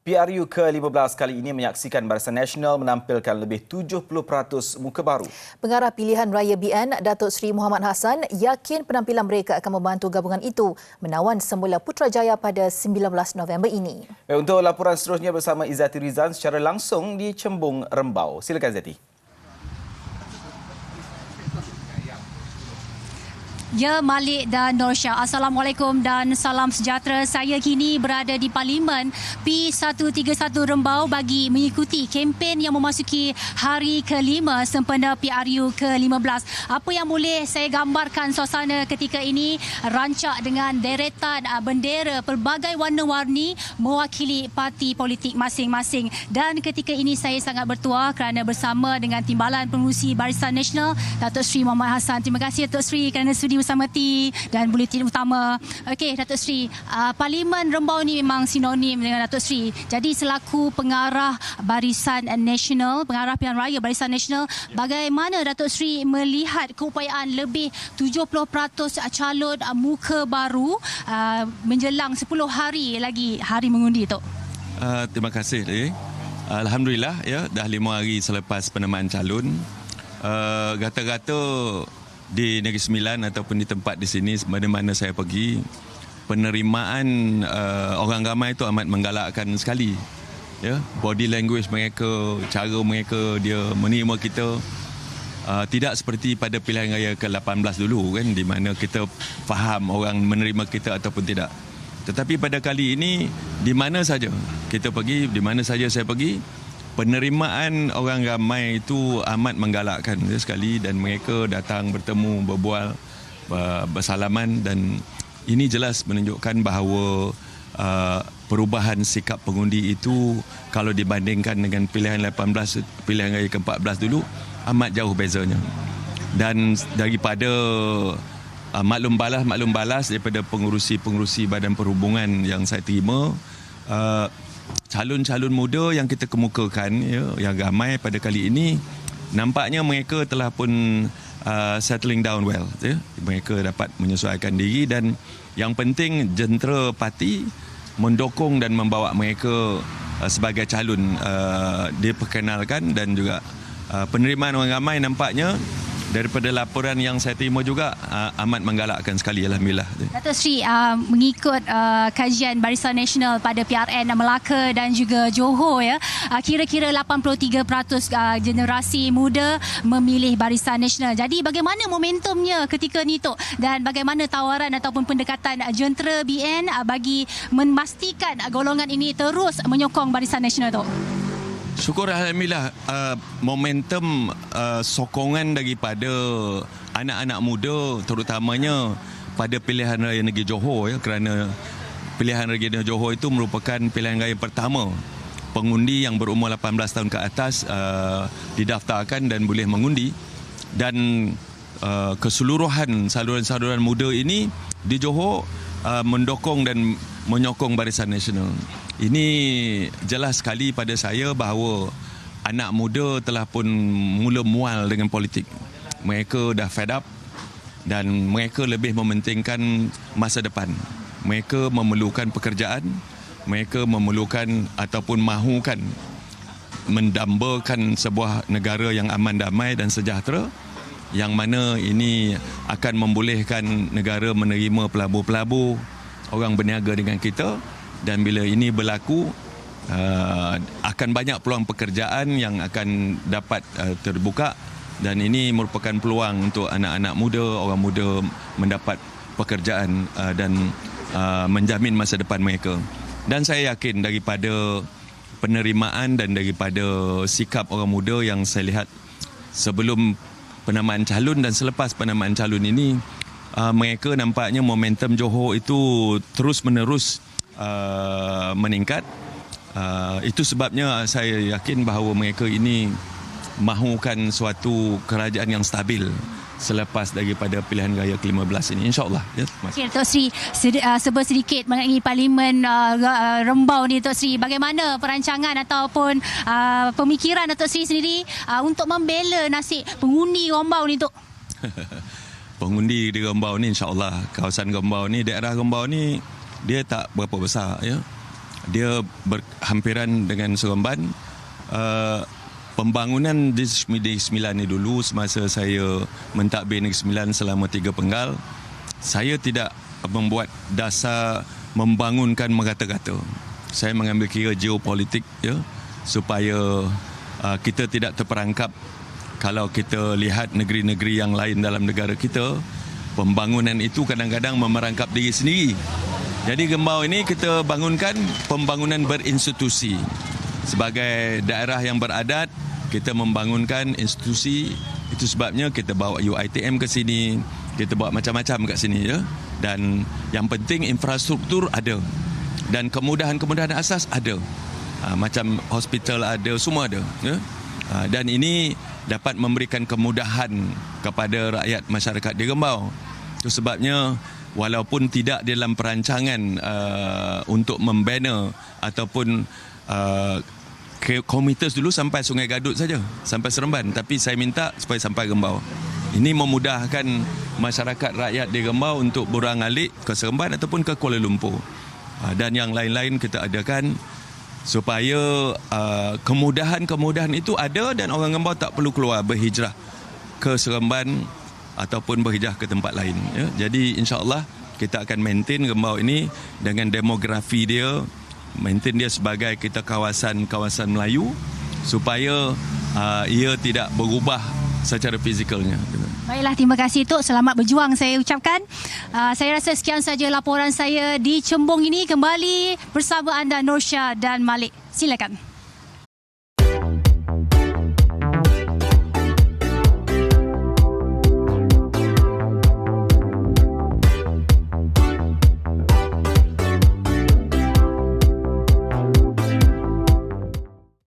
PRU ke-15 kali ini menyaksikan Barisan Nasional menampilkan lebih 70% muka baru. Pengarah Pilihan Raya BN, Datuk Seri Muhammad Hassan, yakin penampilan mereka akan membantu gabungan itu menawan semula Putrajaya pada 19 November ini. Untuk laporan seterusnya bersama Izzati Rizan secara langsung di Cembung, Rembau. Silakan Izzati. Ya, Malik dan Norsha. Assalamualaikum dan salam sejahtera. Saya kini berada di Parlimen P131 Rembau bagi mengikuti kempen yang memasuki hari ke-5 sempena PRU ke-15. Apa yang boleh saya gambarkan suasana ketika ini, rancak dengan deretan bendera pelbagai warna-warni mewakili parti politik masing-masing. Dan ketika ini saya sangat bertuah kerana bersama dengan Timbalan Pengurusi Barisan Nasional, Datuk Seri Muhammad Hassan. Terima kasih Datuk Seri kerana sudi bersama T dan buletin utama. Okey, Datuk Seri, Parlimen Rembau ni memang sinonim dengan Datuk Seri. Jadi selaku pengarah Barisan Nasional, pengarah pilihan raya Barisan Nasional, bagaimana Datuk Seri melihat keupayaan lebih 70% calon muka baru menjelang 10 hari lagi hari mengundi tu? Terima kasih. Alhamdulillah, ya, dah 5 hari selepas penamaan calon. Gata-gata di Negeri Sembilan ataupun di tempat di sini, mana-mana saya pergi, penerimaan orang ramai itu amat menggalakkan sekali. Ya, body language mereka, cara mereka dia menerima kita tidak seperti pada pilihan raya ke-18 dulu kan, di mana kita faham orang menerima kita ataupun tidak. Tetapi pada kali ini, di mana saja kita pergi, di mana saja saya pergi, penerimaan orang ramai itu amat menggalakkan sekali, dan mereka datang bertemu, berbual, bersalaman, dan ini jelas menunjukkan bahawa perubahan sikap pengundi itu kalau dibandingkan dengan pilihan 18, pilihan raya ke-14 dulu amat jauh bezanya. Dan daripada maklum balas daripada pengurusi badan perhubungan yang saya terima, calon-calon muda yang kita kemukakan, ya, yang ramai pada kali ini, nampaknya mereka telah pun settling down well. Ya. Mereka dapat menyesuaikan diri, dan yang penting jentera parti mendukung dan membawa mereka sebagai calon diperkenalkan, dan juga penerimaan orang ramai nampaknya daripada laporan yang saya terima juga amat menggalakkan sekali, alhamdulillah. Datuk Seri, mengikut kajian Barisan Nasional pada PRN Melaka dan juga Johor, ya, kira-kira 83% generasi muda memilih Barisan Nasional. Jadi bagaimana momentumnya ketika ni Tok, dan bagaimana tawaran ataupun pendekatan jentera BN bagi memastikan golongan ini terus menyokong Barisan Nasional Tok? Syukur alhamdulillah, momentum sokongan daripada anak-anak muda terutamanya pada pilihan raya negeri Johor, ya, kerana pilihan raya negeri Johor itu merupakan pilihan raya pertama pengundi yang berumur 18 tahun ke atas didaftarkan dan boleh mengundi, dan keseluruhan saluran-saluran muda ini di Johor mendukung dan menyokong Barisan Nasional. Ini jelas sekali pada saya bahawa anak muda telah pun mula mual dengan politik. Mereka dah fed up dan mereka lebih mementingkan masa depan. Mereka memerlukan pekerjaan, mereka memerlukan ataupun mahukan mendambakan sebuah negara yang aman, damai dan sejahtera, yang mana ini akan membolehkan negara menerima pelabur-pelabur, orang berniaga dengan kita. Dan bila ini berlaku, akan banyak peluang pekerjaan yang akan dapat terbuka, dan ini merupakan peluang untuk anak-anak muda, orang muda mendapat pekerjaan dan menjamin masa depan mereka. Dan saya yakin daripada penerimaan dan daripada sikap orang muda yang saya lihat sebelum penamaan calon dan selepas penamaan calon ini, mereka nampaknya momentum Johor itu terus-menerus meningkat. Itu sebabnya saya yakin bahawa mereka ini mahukan suatu kerajaan yang stabil selepas daripada pilihan raya ke-15 ini, insyaAllah. Ya, okay, Datuk Seri, serba sedikit mengenai Parlimen Rembau ni, Datuk Seri. Bagaimana perancangan ataupun pemikiran Datuk Seri sendiri untuk membela nasib pengundi Rembau ni, Tok? Pengundi di Rembau ni, insyaAllah, kawasan Rembau ni, daerah Rembau ni, dia tak berapa besar, ya. dia berhampiran dengan Seremban. Pembangunan di Negeri Sembilan ni dulu, semasa saya mentadbir Negeri Sembilan selama 3 penggal, saya tidak membuat dasar membangunkan merata-rata. Saya mengambil kira geopolitik, ya, supaya kita tidak terperangkap. Kalau kita lihat negeri-negeri yang lain dalam negara kita, pembangunan itu kadang-kadang memerangkap diri sendiri. Jadi Gembau ini kita bangunkan pembangunan berinstitusi. Sebagai daerah yang beradat, kita membangunkan institusi. Itu sebabnya kita bawa UiTM ke sini, kita bawa macam-macam kat sini, ya. Dan yang penting infrastruktur ada, dan kemudahan-kemudahan asas ada. Macam hospital ada, semua ada, ya. Dan ini dapat memberikan kemudahan kepada rakyat masyarakat di Gembau. Itu sebabnya walaupun tidak dalam perancangan untuk membina ataupun komunitas dulu sampai Sungai Gadut saja, sampai Seremban, tapi saya minta supaya sampai Gembau. Ini memudahkan masyarakat rakyat di Gembau untuk berang-alik ke Seremban ataupun ke Kuala Lumpur. Dan yang lain-lain kita adakan supaya kemudahan-kemudahan itu ada dan orang Gembau tak perlu keluar berhijrah ke Seremban ataupun berhijrah ke tempat lain, ya. Jadi insya-Allah kita akan maintain Gembau ini dengan demografi dia, maintain dia sebagai kita kawasan Melayu, supaya ia tidak berubah secara fizikalnya. Baiklah, terima kasih Tok. Selamat berjuang saya ucapkan. Saya rasa sekian saja laporan saya di Cembung ini. Kembali bersama anda Norsha dan Malik. Silakan.